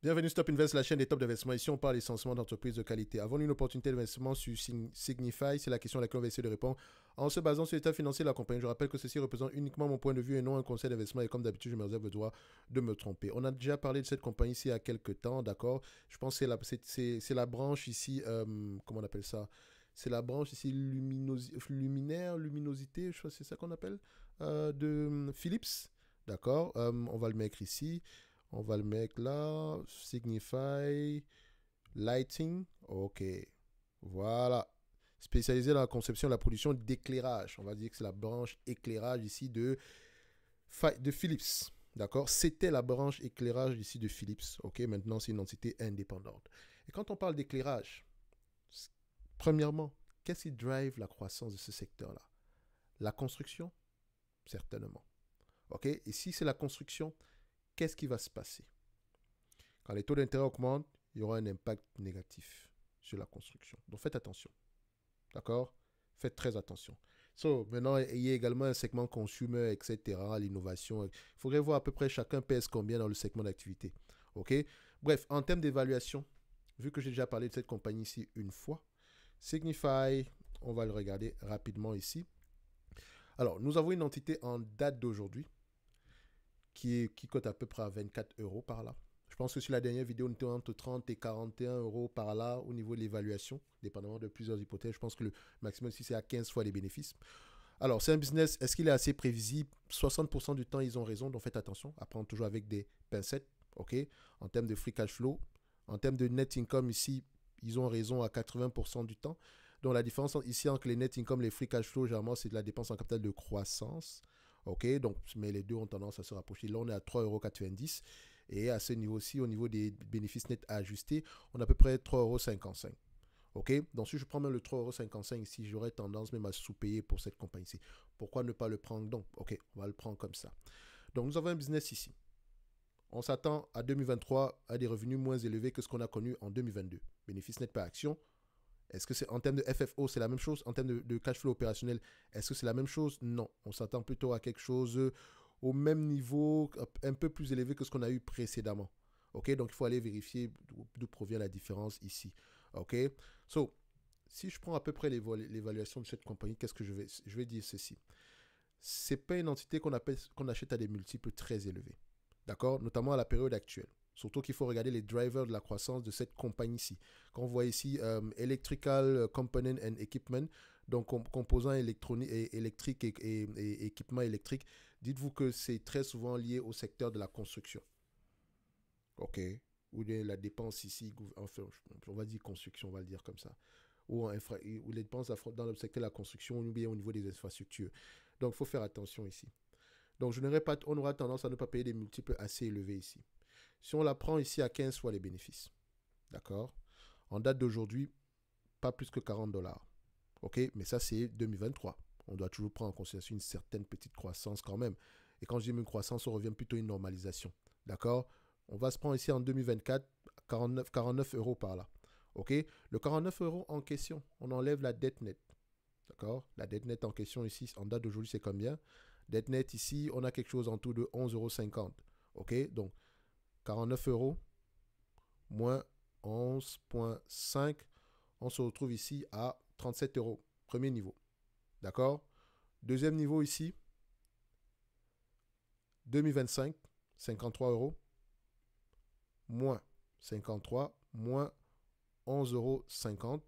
Bienvenue Stop Invest, la chaîne des tops d'investissement. Ici, on parle essentiellement d'entreprises de qualité. Avons-nous une opportunité d'investissement sur Signify? C'est la question à laquelle on va essayer de répondre en se basant sur l'état financier de la compagnie. Je rappelle que ceci représente uniquement mon point de vue et non un conseil d'investissement. Et comme d'habitude, je me réserve le droit de me tromper. On a déjà parlé de cette compagnie ici il y a quelques temps, d'accord? Je pense que c'est la branche ici, comment on appelle ça? C'est la branche ici luminosité, je crois que c'est ça qu'on appelle, de Philips. D'accord? On va le mettre ici. On va le mettre là. Signify Lighting. OK. Voilà. Spécialisé dans la conception et la production d'éclairage. On va dire que c'est la branche éclairage ici de Philips. D'accord? C'était la branche éclairage ici de Philips. OK? Maintenant, c'est une entité indépendante. Et quand on parle d'éclairage, premièrement, qu'est-ce qui drive la croissance de ce secteur-là? La construction? Certainement. OK? Et si c'est la construction, qu'est-ce qui va se passer? Quand les taux d'intérêt augmentent, il y aura un impact négatif sur la construction. Donc faites attention. D'accord? Faites très attention. Maintenant, il y a également un segment consumer, etc., l'innovation. Il faudrait voir à peu près chacun pèse combien dans le segment d'activité. OK? Bref, en termes d'évaluation, vu que j'ai déjà parlé de cette compagnie ici une fois, Signify, on va le regarder rapidement ici. Alors, nous avons une entité en date d'aujourd'hui qui cote à peu près à 24 euros par là. Je pense que sur la dernière vidéo, on était entre 30 et 41 euros par là au niveau de l'évaluation, dépendamment de plusieurs hypothèses. Je pense que le maximum ici, c'est à 15 fois les bénéfices. Alors, c'est un business, est-ce qu'il est assez prévisible? 60% du temps, ils ont raison, donc faites attention, à prendre toujours avec des pincettes, ok? En termes de free cash flow, en termes de net income ici, ils ont raison à 80% du temps. Donc, la différence ici entre les net income et les free cash flow, généralement, c'est de la dépense en capital de croissance. OK, donc, mais les deux ont tendance à se rapprocher. Là, on est à 3,90 €. Et à ce niveau-ci, au niveau des bénéfices nets ajustés, on a à peu près 3,55 €. OK, donc si je prends même le 3,55 € ici, j'aurais tendance même à sous-payer pour cette compagnie-ci. Pourquoi ne pas le prendre donc? OK, on va le prendre comme ça. Donc, nous avons un business ici. On s'attend à 2023 à des revenus moins élevés que ce qu'on a connu en 2022. Bénéfice net par action, est-ce que c'est en termes de FFO, c'est la même chose? En termes de cash flow opérationnel, est-ce que c'est la même chose? Non. On s'attend plutôt à quelque chose au même niveau, un peu plus élevé que ce qu'on a eu précédemment. OK? Donc, il faut aller vérifier d'où provient la différence ici. OK? So, si je prends à peu près l'évaluation de cette compagnie, qu'est-ce que je vais dire ceci. C'est pas une entité qu'on achète à des multiples très élevés. D'accord? Notamment à la période actuelle. Surtout qu'il faut regarder les drivers de la croissance de cette compagnie-ci. Quand on voit ici Electrical Component and Equipment, donc composants électriques et équipements électriques, dites-vous que c'est très souvent lié au secteur de la construction. OK. Ou de la dépense ici, enfin, on va dire construction, on va le dire comme ça. Ou les dépenses dans le secteur de la construction ou bien au niveau des infrastructures. Donc, il faut faire attention ici. Donc, on aura tendance à ne pas payer des multiples assez élevés ici. Si on la prend ici à 15 fois les bénéfices, d'accord? En date d'aujourd'hui, pas plus que 40 dollars. OK? Mais ça, c'est 2023. On doit toujours prendre en considération une certaine petite croissance quand même. Et quand je dis une croissance, on revient plutôt à une normalisation. D'accord? On va se prendre ici en 2024, 49 euros par là. OK? Le 49 euros en question, on enlève la dette nette. D'accord? La dette nette en question ici, en date d'aujourd'hui, c'est combien? Dette nette ici, on a quelque chose en tout de 11,50 €. OK? Donc, 49 euros moins 11,5, on se retrouve ici à 37 euros. Premier niveau. D'accord? Deuxième niveau ici, 2025, 53 euros, moins 53, moins 11,50 €.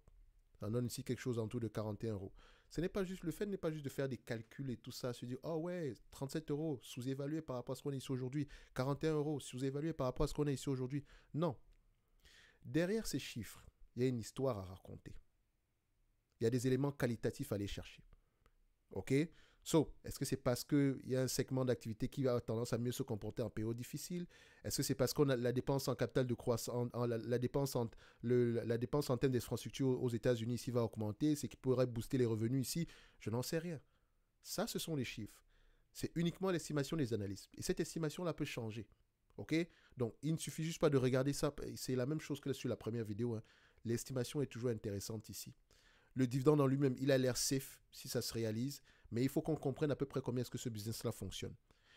Ça donne ici quelque chose en tout de 41 euros. Le fait n'est pas juste de faire des calculs et tout ça, se dire, oh ouais, 37 euros, sous-évalué par rapport à ce qu'on est ici aujourd'hui, 41 euros, sous-évalué par rapport à ce qu'on est ici aujourd'hui. Non. Derrière ces chiffres, il y a une histoire à raconter. Il y a des éléments qualitatifs à aller chercher. OK? So, est-ce que c'est parce qu'il y a un segment d'activité qui a tendance à mieux se comporter en période difficile? Est-ce que c'est parce qu'on a la dépense en capital de croissance, la dépense la dépense en termes d'infrastructure aux États-Unis ici va augmenter, c'est qui pourrait booster les revenus ici? Je n'en sais rien. Ça, ce sont les chiffres. C'est uniquement l'estimation des analystes. Et cette estimation-là peut changer. OK? Donc, il ne suffit juste pas de regarder ça. C'est la même chose que sur la première vidéo, hein. L'estimation est toujours intéressante ici. Le dividende en lui-même, il a l'air safe si ça se réalise, mais il faut qu'on comprenne à peu près combien est-ce que ce business-là fonctionne.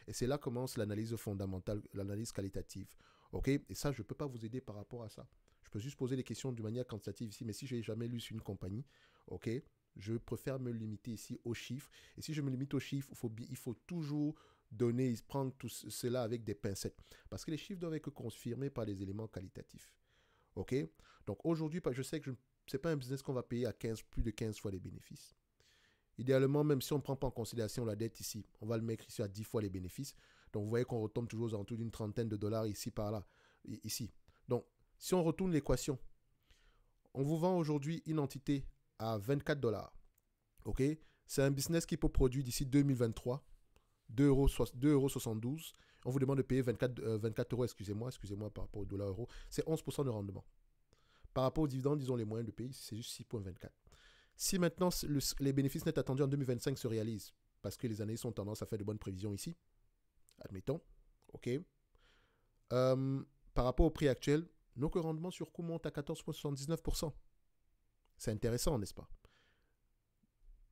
Et c'est là que commence l'analyse fondamentale, l'analyse qualitative. OK? Et ça, je ne peux pas vous aider par rapport à ça. Je peux juste poser des questions de manière quantitative ici, mais si je n'ai jamais lu sur une compagnie, OK, je préfère me limiter ici aux chiffres. Et si je me limite aux chiffres, il faut toujours prendre tout cela avec des pincettes. Parce que les chiffres doivent être confirmés par des éléments qualitatifs. OK? Donc aujourd'hui, je sais que ce n'est pas un business qu'on va payer à plus de 15 fois les bénéfices. Idéalement, même si on ne prend pas en considération la dette ici, on va le mettre ici à 10 fois les bénéfices. Donc vous voyez qu'on retombe toujours aux alentours d'une trentaine de dollars ici par là, ici. Donc si on retourne l'équation, on vous vend aujourd'hui une entité à 24 dollars. OK? C'est un business qui peut produire d'ici 2023 2,72 €. On vous demande de payer 24 euros, excusez-moi par rapport au dollar euro. C'est 11% de rendement. Par rapport aux dividendes, disons les moyens de pays, c'est juste 6,24. Si maintenant les bénéfices nets attendus en 2025 se réalisent, parce que les analystes ont tendance à faire de bonnes prévisions ici, admettons, OK, par rapport au prix actuel, notre rendement sur coût monte à 14,79%. C'est intéressant, n'est-ce pas?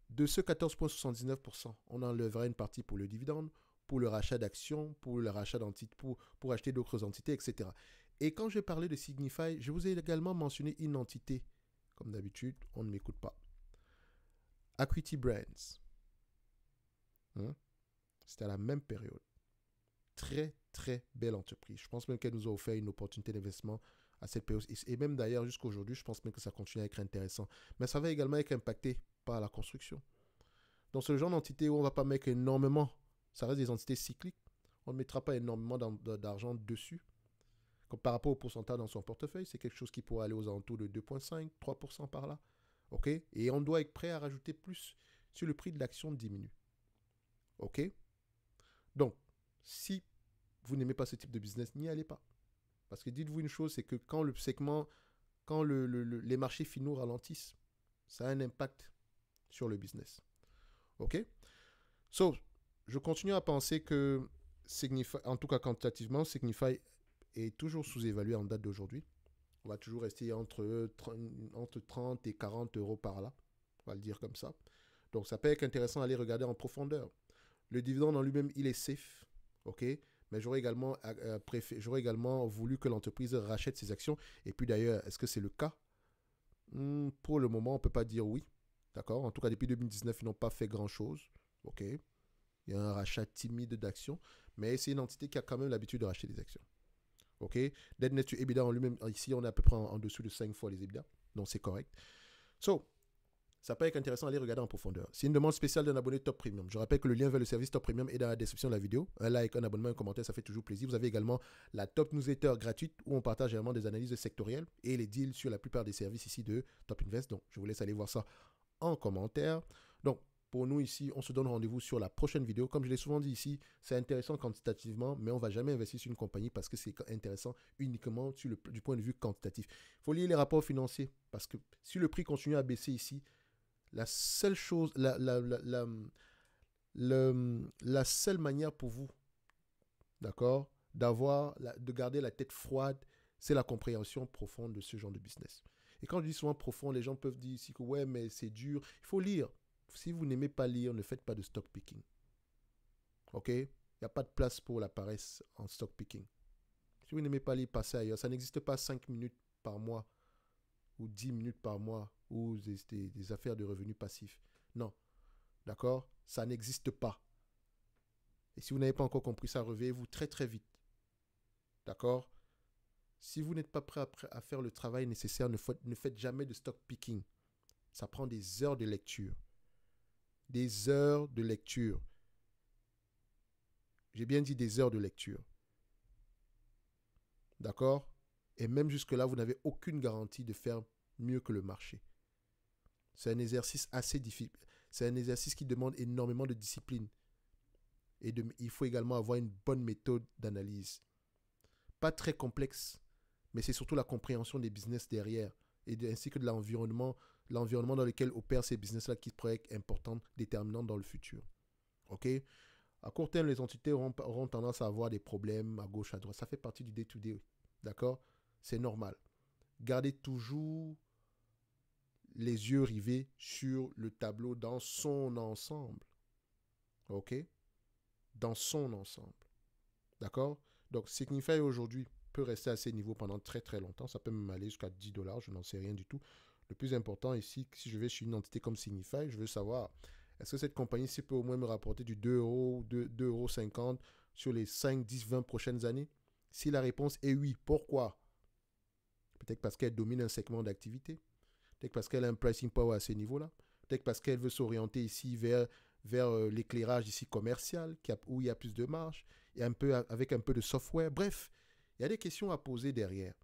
De ce 14,79%, on enlèvera une partie pour le dividende, pour le rachat d'actions, pour le rachat d'entités, pour acheter d'autres entités, etc. Et quand je parlais de Signify, je vous ai également mentionné une entité. Comme d'habitude, on ne m'écoute pas. Acuity Brands. C'était à la même période. Très, très belle entreprise. Je pense même qu'elle nous a offert une opportunité d'investissement à cette période. Et même d'ailleurs, jusqu'à aujourd'hui, je pense même que ça continue à être intéressant. Mais ça va également être impacté par la construction. Donc, c'est le genre d'entité où on ne va pas mettre énormément. Ça reste des entités cycliques. On ne mettra pas énormément d'argent dessus. Comme par rapport au pourcentage dans son portefeuille, c'est quelque chose qui pourrait aller aux alentours de 2,5, 3% par là. OK? Et on doit être prêt à rajouter plus si le prix de l'action diminue. OK? Donc, si vous n'aimez pas ce type de business, n'y allez pas. Parce que dites-vous une chose, c'est que quand les marchés finaux ralentissent, ça a un impact sur le business. OK? So, je continue à penser que Signify, en tout cas quantitativement, Signify est toujours sous-évalué en date d'aujourd'hui. On va toujours rester entre 30 et 40 euros par là. On va le dire comme ça. Donc, ça peut être intéressant d'aller regarder en profondeur. Le dividende en lui-même, il est safe. OK? Mais j'aurais également voulu que l'entreprise rachète ses actions. Et puis d'ailleurs, est-ce que c'est le cas? Pour le moment, on ne peut pas dire oui. D'accord? En tout cas, depuis 2019, ils n'ont pas fait grand-chose. OK? Il y a un rachat timide d'actions. Mais c'est une entité qui a quand même l'habitude de racheter des actions. OK? Dette net to EBITDA en lui-même, ici, on est à peu près en dessous de 5 fois les EBITDA. Donc, c'est correct. So, ça peut être intéressant d'aller regarder en profondeur. C'est une demande spéciale d'un abonné Top Premium. Je rappelle que le lien vers le service Top Premium est dans la description de la vidéo. Un like, un abonnement, un commentaire, ça fait toujours plaisir. Vous avez également la Top Newsletter gratuite où on partage également des analyses sectorielles et les deals sur la plupart des services ici de Top Invest. Donc, je vous laisse aller voir ça en commentaire. Donc, pour nous ici, on se donne rendez-vous sur la prochaine vidéo. Comme je l'ai souvent dit ici, c'est intéressant quantitativement, mais on ne va jamais investir sur une compagnie parce que c'est intéressant uniquement du point de vue quantitatif. Il faut lire les rapports financiers parce que si le prix continue à baisser ici, la seule chose, la seule manière pour vous, d'accord, de garder la tête froide, c'est la compréhension profonde de ce genre de business. Et quand je dis souvent profond, les gens peuvent dire ici que ouais, mais c'est dur. Il faut lire. Si vous n'aimez pas lire, ne faites pas de stock picking. OK? Il n'y a pas de place pour la paresse en stock picking. Si vous n'aimez pas lire, passez ailleurs. Ça n'existe pas 5 minutes par mois ou 10 minutes par mois ou des affaires de revenus passifs. Non. D'accord? Ça n'existe pas. Et si vous n'avez pas encore compris ça, réveillez-vous très très vite. D'accord? Si vous n'êtes pas prêt à faire le travail nécessaire, ne faites jamais de stock picking. Ça prend des heures de lecture. Des heures de lecture. J'ai bien dit des heures de lecture. D'accord? Et même jusque-là, vous n'avez aucune garantie de faire mieux que le marché. C'est un exercice assez difficile. C'est un exercice qui demande énormément de discipline. Et il faut également avoir une bonne méthode d'analyse. Pas très complexe, mais c'est surtout la compréhension des business derrière, ainsi que de l'environnement dans lequel opèrent ces business-là qui pourrait être important, déterminant dans le futur. OK? À court terme, les entités auront tendance à avoir des problèmes à gauche, à droite. Ça fait partie du day-to-day. D'accord? C'est normal. Gardez toujours les yeux rivés sur le tableau dans son ensemble. OK? Dans son ensemble. D'accord? Donc, Signify aujourd'hui, peut rester à ces niveaux pendant très très longtemps. Ça peut même aller jusqu'à 10 dollars, je n'en sais rien du tout. Le plus important ici, si je vais sur une entité comme Signify, je veux savoir, est-ce que cette compagnie-ci peut au moins me rapporter du 2 euros, 2,50 € sur les 5, 10, 20 prochaines années? Si la réponse est oui, pourquoi? Peut-être parce qu'elle domine un segment d'activité. Peut-être parce qu'elle a un pricing power à ce niveau-là. Peut-être parce qu'elle veut s'orienter ici vers l'éclairage ici commercial, où il y a plus de marge, et avec un peu de software. Bref, il y a des questions à poser derrière.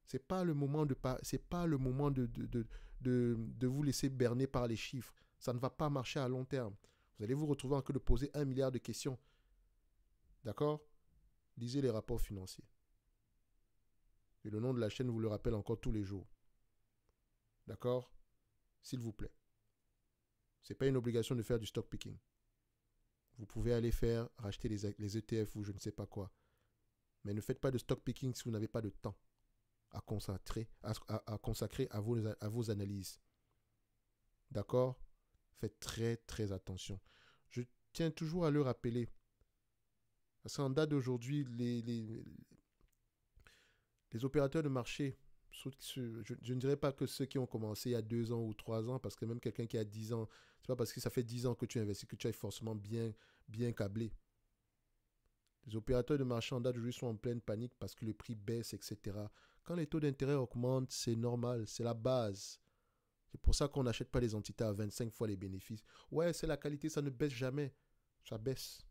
C'est pas le moment de vous laisser berner par les chiffres. Ça ne va pas marcher à long terme. Vous allez vous retrouver en train de poser 1 milliard de questions. D'accord? Lisez les rapports financiers. Et le nom de la chaîne vous le rappelle encore tous les jours. D'accord? S'il vous plaît. Ce n'est pas une obligation de faire du stock picking. Vous pouvez aller racheter les ETF ou je ne sais pas quoi. Mais ne faites pas de stock picking si vous n'avez pas de temps à consacrer à vos analyses. D'accord? Faites très très attention. Je tiens toujours à le rappeler. Parce qu'en date d'aujourd'hui, les opérateurs de marché, je ne dirais pas que ceux qui ont commencé il y a 2 ans ou 3 ans, parce que même quelqu'un qui a 10 ans, c'est pas parce que ça fait 10 ans que tu investis que tu es forcément bien câblé. Les opérateurs de marché en date d'aujourd'hui sont en pleine panique parce que le prix baisse, etc. Quand les taux d'intérêt augmentent, c'est normal, c'est la base. C'est pour ça qu'on n'achète pas les entités à 25 fois les bénéfices. Ouais, c'est la qualité, ça ne baisse jamais. Ça baisse.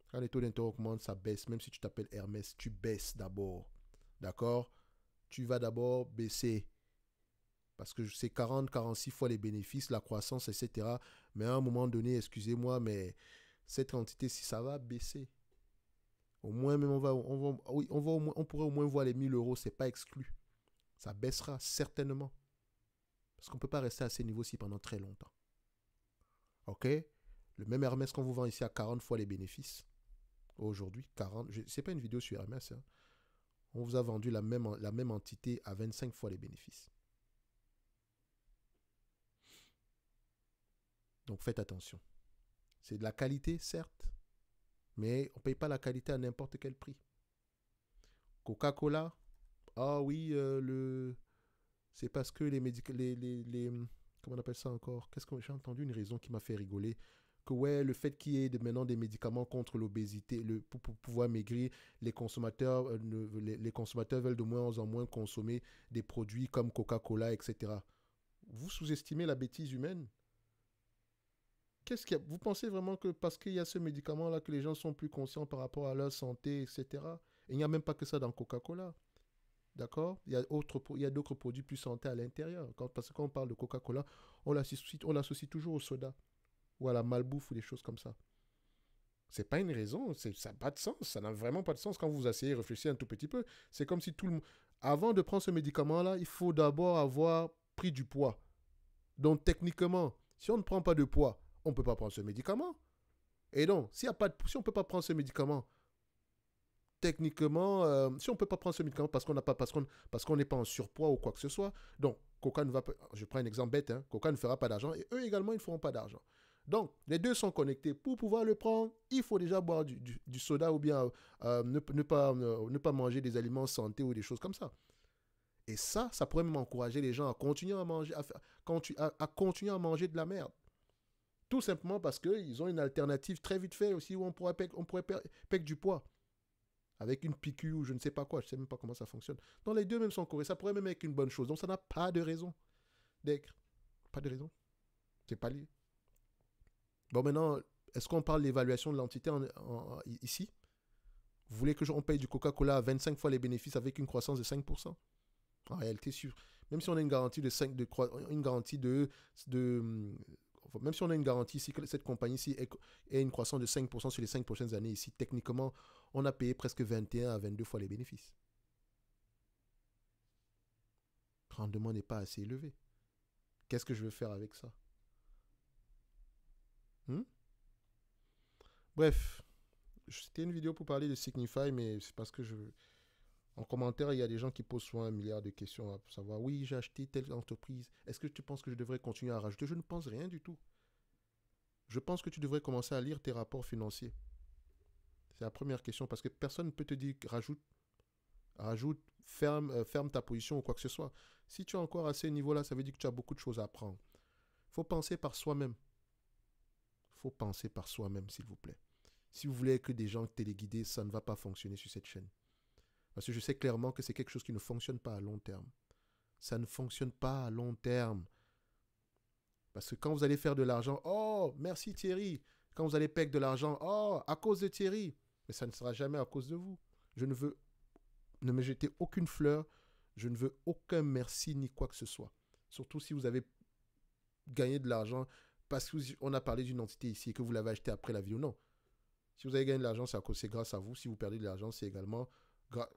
Quand les taux d'intérêt augmentent, ça baisse. Même si tu t'appelles Hermès, tu baisses d'abord. D'accord? Tu vas d'abord baisser. Parce que c'est 40, 46 fois les bénéfices, la croissance, etc. Mais à un moment donné, excusez-moi, mais cette entité-ci, ça va baisser. Au moins, même on pourrait au moins voir les 1 000 euros, c'est pas exclu. Ça baissera certainement. Parce qu'on ne peut pas rester à ces niveaux-ci pendant très longtemps. OK? Le même Hermès qu'on vous vend ici à 40 fois les bénéfices. Aujourd'hui, 40. Ce n'est pas une vidéo sur Hermès. Hein. On vous a vendu la même entité à 25 fois les bénéfices. Donc faites attention. C'est de la qualité, certes. Mais on ne paye pas la qualité à n'importe quel prix. Coca-Cola. Ah oui, c'est parce que comment on appelle ça encore? Qu'est-ce que j'ai entendu une raison qui m'a fait rigoler? Que ouais, le fait qu'il y ait maintenant des médicaments contre l'obésité, pour pouvoir maigrir, les consommateurs veulent de moins en moins consommer des produits comme Coca-Cola, etc. Vous sous-estimez la bêtise humaine? Vous pensez vraiment que parce qu'il y a ce médicament-là que les gens sont plus conscients par rapport à leur santé, etc. Et il n'y a même pas que ça dans Coca-Cola. D'accord? Il y a d'autres produits plus santé à l'intérieur. Parce que quand on parle de Coca-Cola, on l'associe toujours au soda ou à la malbouffe ou des choses comme ça. C'est pas une raison, ça n'a pas de sens, ça n'a vraiment pas de sens quand vous asseyez et réfléchissez un tout petit peu. C'est comme si tout le monde... Avant de prendre ce médicament-là, il faut d'abord avoir pris du poids. Donc techniquement, si on ne prend pas de poids, on ne peut pas prendre ce médicament. Et donc, si on ne peut pas prendre ce médicament, techniquement, si on ne peut pas prendre ce médicament parce qu'on n'est pas en surpoids ou quoi que ce soit, donc Coca ne va pas, je prends un exemple bête, hein, Coca ne fera pas d'argent et eux également, ils ne feront pas d'argent. Donc, les deux sont connectés. Pour pouvoir le prendre, il faut déjà boire du soda ou bien ne pas manger des aliments santé ou des choses comme ça. Et ça pourrait même encourager les gens à continuer à manger, à continuer à manger de la merde. Tout simplement parce qu'ils ont une alternative très vite fait aussi où on pourrait perdre du poids. Avec une piqûre ou je ne sais pas quoi, je ne sais même pas comment ça fonctionne. Donc les deux même sont corrects, ça pourrait même être une bonne chose. Donc ça n'a pas de raison d'être. Pas de raison. C'est pas lié. Bon maintenant, est-ce qu'on parle de l'évaluation de l'entité ici? Vous voulez que on paye du Coca-Cola à 25 fois les bénéfices avec une croissance de 5%? En réalité, même si on a une garantie même si on a une garantie ici que cette compagnie-ci ait une croissance de 5% sur les 5 prochaines années ici, techniquement, on a payé presque 21 à 22 fois les bénéfices. Le rendement n'est pas assez élevé. Qu'est-ce que je veux faire avec ça? Bref, c'était une vidéo pour parler de Signify, mais c'est parce que en commentaire, il y a des gens qui posent souvent 1 milliard de questions pour savoir, oui, j'ai acheté telle entreprise, est-ce que tu penses que je devrais continuer à rajouter? Je ne pense rien du tout. Je pense que tu devrais commencer à lire tes rapports financiers. C'est la première question, parce que personne ne peut te dire rajoute. Rajoute, ferme ta position ou quoi que ce soit. Si tu es encore à ce niveau-là, ça veut dire que tu as beaucoup de choses à apprendre. Il faut penser par soi-même. Il faut penser par soi-même, s'il vous plaît. Si vous voulez que des gens téléguidés, ça ne va pas fonctionner sur cette chaîne. Parce que je sais clairement que c'est quelque chose qui ne fonctionne pas à long terme. Ça ne fonctionne pas à long terme. Parce que quand vous allez faire de l'argent, oh, merci Thierry. Quand vous allez payer de l'argent, oh, à cause de Thierry. Mais ça ne sera jamais à cause de vous. Je ne veux ne me jeter aucune fleur. Je ne veux aucun merci ni quoi que ce soit. Surtout si vous avez gagné de l'argent parce qu'on a parlé d'une entité ici et que vous l'avez acheté après la vidéo. Non. Si vous avez gagné de l'argent, c'est grâce à vous. Si vous perdez de l'argent, c'est également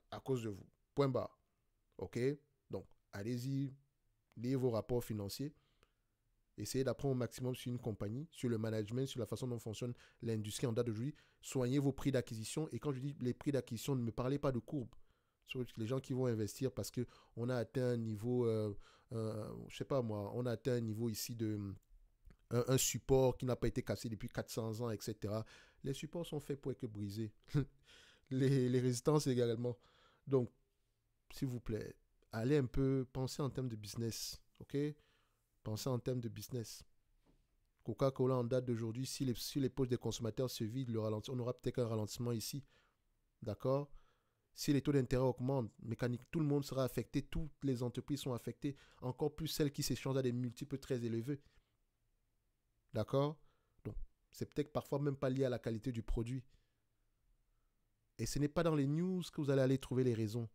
à cause de vous. Point barre. OK? Donc, allez-y, lisez vos rapports financiers. Essayez d'apprendre au maximum sur une compagnie, sur le management, sur la façon dont fonctionne l'industrie en date d'aujourd'hui. Soignez vos prix d'acquisition. Et quand je dis les prix d'acquisition, ne me parlez pas de courbe. Sur les gens qui vont investir parce qu'on a atteint un niveau, je sais pas moi, on a atteint un niveau ici de un support qui n'a pas été cassé depuis 400 ans, etc. Les supports sont faits pour être brisés. les résistances également. Donc, s'il vous plaît, allez un peu, pensez en termes de business, ok? Pensez en termes de business. Coca-Cola en date d'aujourd'hui, si les poches des consommateurs se vident, on aura peut-être un ralentissement ici, d'accord? Si les taux d'intérêt augmentent, mécanique, tout le monde sera affecté, toutes les entreprises sont affectées, encore plus celles qui s'échangent à des multiples très élevés. D'accord? Donc, c'est peut-être parfois même pas lié à la qualité du produit. Et ce n'est pas dans les news que vous allez aller trouver les raisons.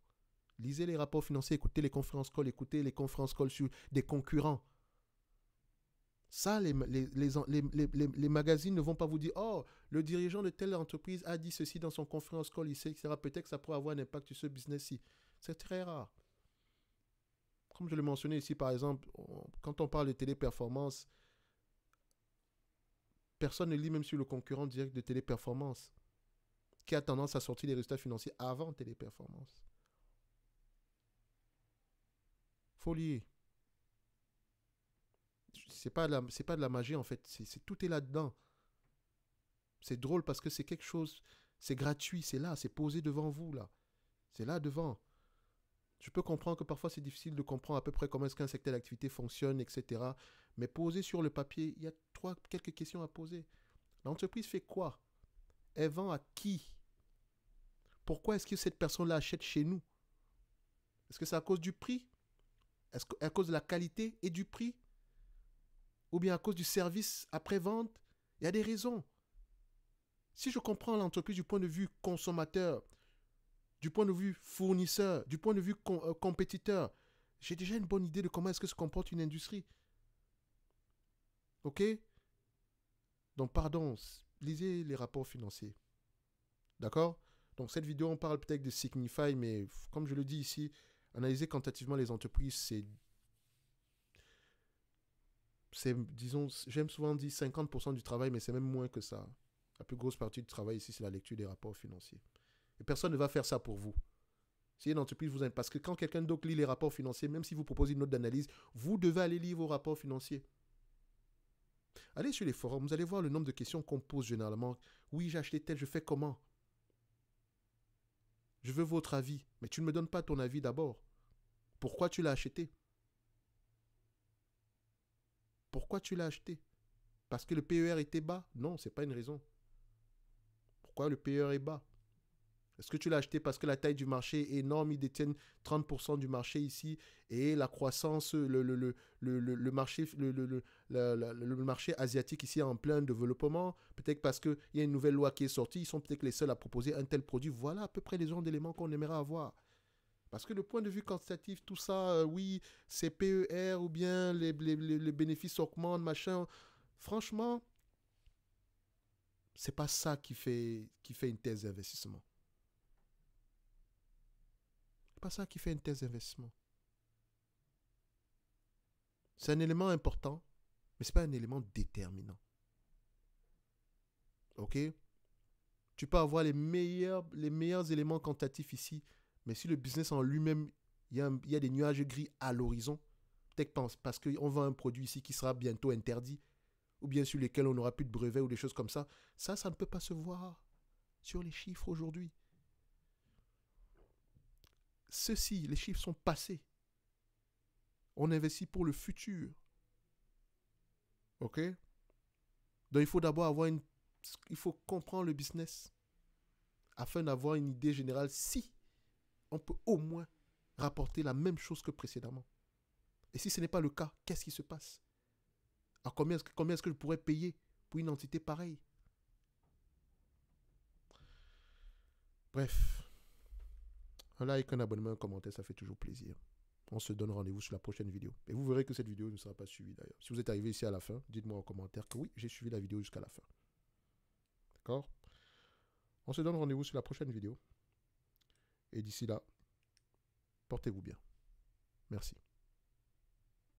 Lisez les rapports financiers, écoutez les conférences calls, écoutez les conférences calls sur des concurrents. Ça, les magazines ne vont pas vous dire « Oh, le dirigeant de telle entreprise a dit ceci dans son conférence call ici, etc. » Peut-être que ça pourrait avoir un impact sur ce business-ci. C'est très rare. Comme je le mentionnais ici, par exemple, quand on parle de téléperformance, personne ne lit même sur le concurrent direct de téléperformance qui a tendance à sortir les résultats financiers avant téléperformance. Faut lire. C'est pas de la magie en fait, tout est là-dedans. C'est drôle parce que c'est quelque chose, c'est gratuit, c'est là, c'est posé devant vous là. C'est là devant. Je peux comprendre que parfois c'est difficile de comprendre à peu près comment est-ce qu'un secteur d'activité fonctionne, etc. Mais posé sur le papier, il y a quelques questions à poser. L'entreprise fait quoi? Elle vend à qui? Pourquoi est-ce que cette personne-là achète chez nous? Est-ce que c'est à cause du prix? Est-ce à cause de la qualité et du prix? Ou bien à cause du service après-vente? Il y a des raisons. Si je comprends l'entreprise du point de vue consommateur, du point de vue fournisseur, du point de vue compétiteur, j'ai déjà une bonne idée de comment est-ce que se comporte une industrie. Ok? Donc, pardon, lisez les rapports financiers. D'accord? Donc, cette vidéo, on parle peut-être de Signify, mais comme je le dis ici, analyser quantitativement les entreprises, disons, j'aime souvent dire 50% du travail, mais c'est même moins que ça. La plus grosse partie du travail ici, c'est la lecture des rapports financiers. Et personne ne va faire ça pour vous. Si une entreprise vous aime, parce que quand quelqu'un d'autre lit les rapports financiers, même si vous proposez une note d'analyse, vous devez aller lire vos rapports financiers. Allez sur les forums, vous allez voir le nombre de questions qu'on pose généralement. Oui, j'ai acheté tel, je fais comment? Je veux votre avis. Mais tu ne me donnes pas ton avis d'abord. Pourquoi tu l'as acheté? Pourquoi tu l'as acheté? Parce que le PER était bas? Non, ce n'est pas une raison. Pourquoi le PER est bas? Est-ce que tu l'as acheté parce que la taille du marché est énorme, ils détiennent 30% du marché ici et la croissance, le marché asiatique ici est en plein développement, peut-être parce qu'il y a une nouvelle loi qui est sortie, ils sont peut-être les seuls à proposer un tel produit. Voilà à peu près les genres d'éléments qu'on aimerait avoir. Parce que le point de vue quantitatif, tout ça, oui, c'est PER ou bien les bénéfices augmentent, machin. Franchement, c'est pas ça qui fait une thèse d'investissement. C'est pas ça qui fait une thèse d'investissement. C'est un élément important, mais ce n'est pas un élément déterminant. Ok? Tu peux avoir les meilleurs éléments quantitatifs ici, mais si le business en lui-même, il y a des nuages gris à l'horizon, peut-être parce qu'on vend un produit ici qui sera bientôt interdit, ou bien sur lesquels on n'aura plus de brevets ou des choses comme ça, ça ne peut pas se voir sur les chiffres aujourd'hui. ceci, les chiffres sont passés. On investit pour le futur. OK? Donc, il faut d'abord avoir une... Il faut comprendre le business afin d'avoir une idée générale si on peut au moins rapporter la même chose que précédemment. Et si ce n'est pas le cas, qu'est-ce qui se passe? À combien est-ce que je pourrais payer pour une entité pareille? Bref, un like, un abonnement, un commentaire, ça fait toujours plaisir. On se donne rendez-vous sur la prochaine vidéo. Et vous verrez que cette vidéo ne sera pas suivie d'ailleurs. Si vous êtes arrivé ici à la fin, dites-moi en commentaire que oui, j'ai suivi la vidéo jusqu'à la fin. D'accord? On se donne rendez-vous sur la prochaine vidéo. Et d'ici là, portez-vous bien. Merci.